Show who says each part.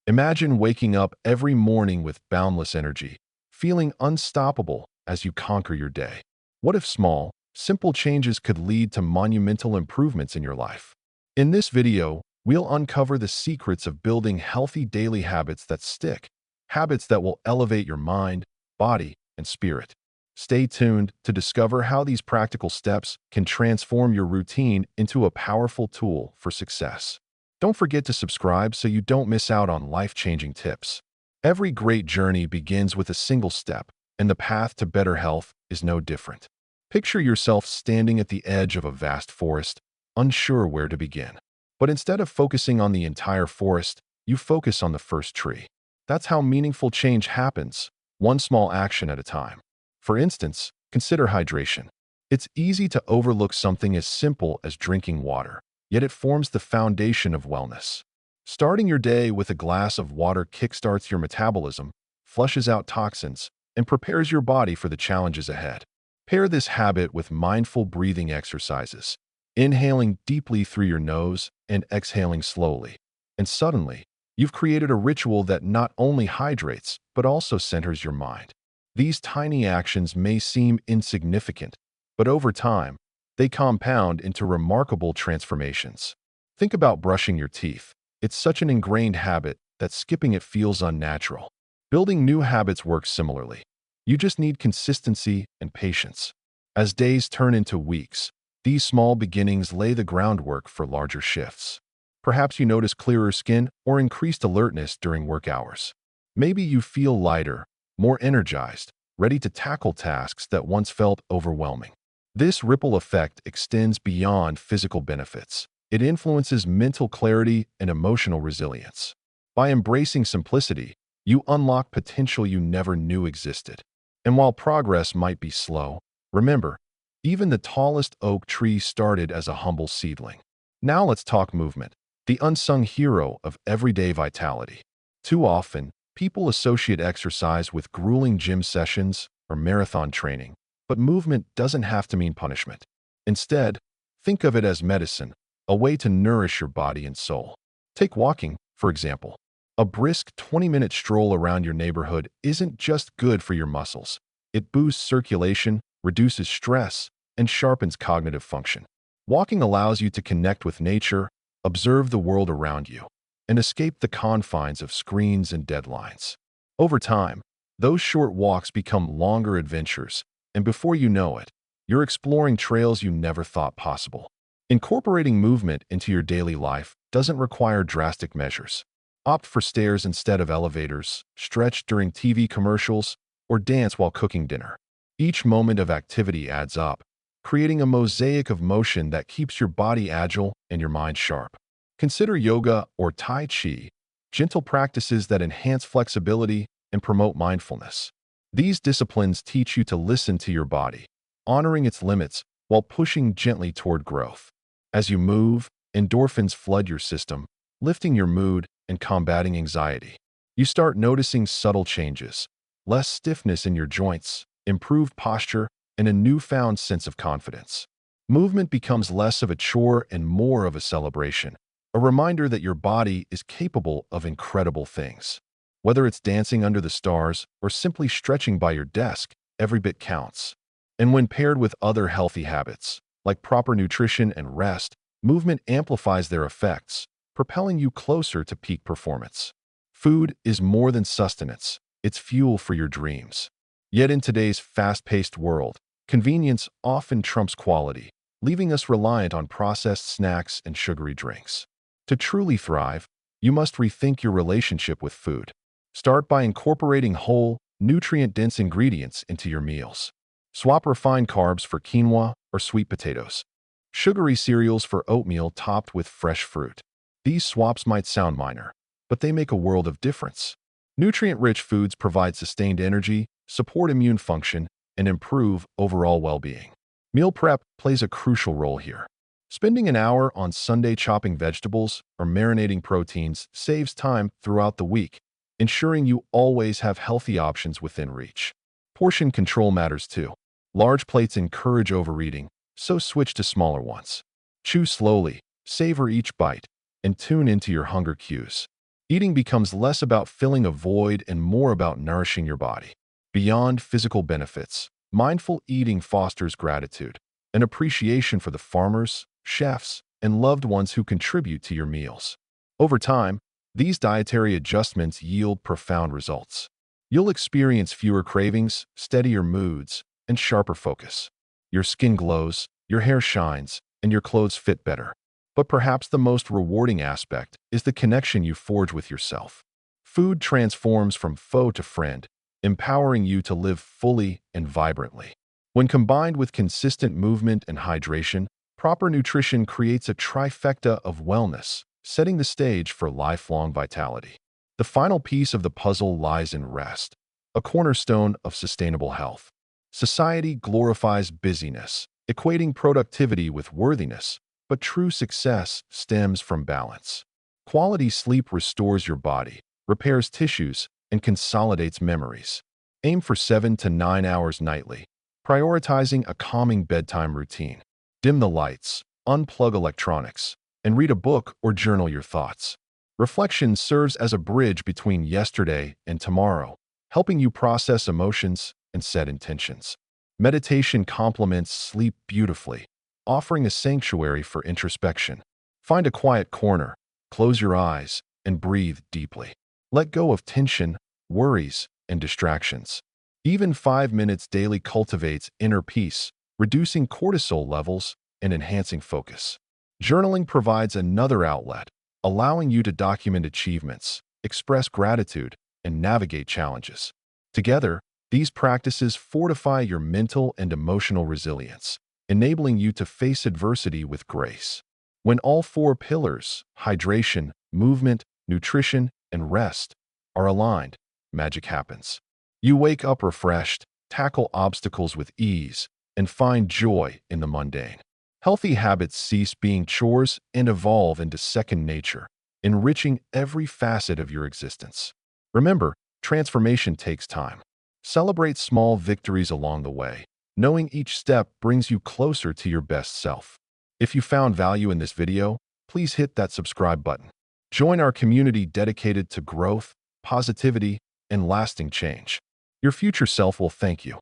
Speaker 1: Imagine waking up every morning with boundless energy, feeling unstoppable as you conquer your day. What if small, simple changes could lead to monumental improvements in your life? In this video, we'll uncover the secrets of building healthy daily habits that stick, habits that will elevate your mind, body, and spirit. Stay tuned to discover how these practical steps can transform your routine into a powerful tool for success. Don't forget to subscribe so you don't miss out on life-changing tips. Every great journey begins with a single step, and the path to better health is no different. Picture yourself standing at the edge of a vast forest, unsure where to begin. But instead of focusing on the entire forest, you focus on the first tree. That's how meaningful change happens, one small action at a time. For instance, consider hydration. It's easy to overlook something as simple as drinking water, yet it forms the foundation of wellness. Starting your day with a glass of water kickstarts your metabolism, flushes out toxins, and prepares your body for the challenges ahead. Pair this habit with mindful breathing exercises, inhaling deeply through your nose and exhaling slowly. And suddenly, you've created a ritual that not only hydrates, but also centers your mind. These tiny actions may seem insignificant, but over time, they compound into remarkable transformations. Think about brushing your teeth. It's such an ingrained habit that skipping it feels unnatural. Building new habits works similarly. You just need consistency and patience. As days turn into weeks, these small beginnings lay the groundwork for larger shifts. Perhaps you notice clearer skin or increased alertness during work hours. Maybe you feel lighter, more energized, ready to tackle tasks that once felt overwhelming. This ripple effect extends beyond physical benefits. It influences mental clarity and emotional resilience. By embracing simplicity, you unlock potential you never knew existed. And while progress might be slow, remember, even the tallest oak tree started as a humble seedling. Now let's talk movement, the unsung hero of everyday vitality. Too often, people associate exercise with grueling gym sessions or marathon training, but movement doesn't have to mean punishment. Instead, think of it as medicine, a way to nourish your body and soul. Take walking, for example. A brisk 20-minute stroll around your neighborhood isn't just good for your muscles. It boosts circulation, reduces stress, and sharpens cognitive function. Walking allows you to connect with nature, observe the world around you, and escape the confines of screens and deadlines. Over time, those short walks become longer adventures, and before you know it, you're exploring trails you never thought possible. Incorporating movement into your daily life doesn't require drastic measures. Opt for stairs instead of elevators, stretch during TV commercials, or dance while cooking dinner. Each moment of activity adds up, creating a mosaic of motion that keeps your body agile and your mind sharp. Consider yoga or Tai Chi, gentle practices that enhance flexibility and promote mindfulness. These disciplines teach you to listen to your body, honoring its limits while pushing gently toward growth. As you move, endorphins flood your system, lifting your mood and combating anxiety. You start noticing subtle changes, less stiffness in your joints, improved posture, and a newfound sense of confidence. Movement becomes less of a chore and more of a celebration, a reminder that your body is capable of incredible things. Whether it's dancing under the stars or simply stretching by your desk, every bit counts. And when paired with other healthy habits, like proper nutrition and rest, movement amplifies their effects, propelling you closer to peak performance. Food is more than sustenance, it's fuel for your dreams. Yet in today's fast-paced world, convenience often trumps quality, leaving us reliant on processed snacks and sugary drinks. To truly thrive, you must rethink your relationship with food. Start by incorporating whole, nutrient-dense ingredients into your meals. Swap refined carbs for quinoa or sweet potatoes. Sugary cereals for oatmeal topped with fresh fruit. These swaps might sound minor, but they make a world of difference. Nutrient-rich foods provide sustained energy, support immune function, and improve overall well-being. Meal prep plays a crucial role here. Spending an hour on Sunday chopping vegetables or marinating proteins saves time throughout the week, ensuring you always have healthy options within reach. Portion control matters too. Large plates encourage overeating, so switch to smaller ones. Chew slowly, savor each bite, and tune into your hunger cues. Eating becomes less about filling a void and more about nourishing your body. Beyond physical benefits, mindful eating fosters gratitude, an appreciation for the farmers, chefs, and loved ones who contribute to your meals. Over time, these dietary adjustments yield profound results. You'll experience fewer cravings, steadier moods, and sharper focus. Your skin glows, your hair shines, and your clothes fit better. But perhaps the most rewarding aspect is the connection you forge with yourself. Food transforms from foe to friend, empowering you to live fully and vibrantly. When combined with consistent movement and hydration, proper nutrition creates a trifecta of wellness, setting the stage for lifelong vitality. The final piece of the puzzle lies in rest, a cornerstone of sustainable health. Society glorifies busyness, equating productivity with worthiness, but true success stems from balance. Quality sleep restores your body, repairs tissues, and consolidates memories. Aim for 7 to 9 hours nightly, prioritizing a calming bedtime routine. Dim the lights, unplug electronics, and read a book or journal your thoughts. Reflection serves as a bridge between yesterday and tomorrow, helping you process emotions and set intentions. Meditation complements sleep beautifully, offering a sanctuary for introspection. Find a quiet corner, close your eyes, and breathe deeply. Let go of tension, worries, and distractions. Even 5 minutes daily cultivates inner peace, reducing cortisol levels and enhancing focus. Journaling provides another outlet, allowing you to document achievements, express gratitude, and navigate challenges. Together, these practices fortify your mental and emotional resilience, enabling you to face adversity with grace. When all four pillars, hydration, movement, nutrition, and rest, are aligned, magic happens. You wake up refreshed, tackle obstacles with ease, and find joy in the mundane. Healthy habits cease being chores and evolve into second nature, enriching every facet of your existence. Remember, transformation takes time. Celebrate small victories along the way, knowing each step brings you closer to your best self. If you found value in this video, please hit that subscribe button. Join our community dedicated to growth, positivity, and lasting change. Your future self will thank you.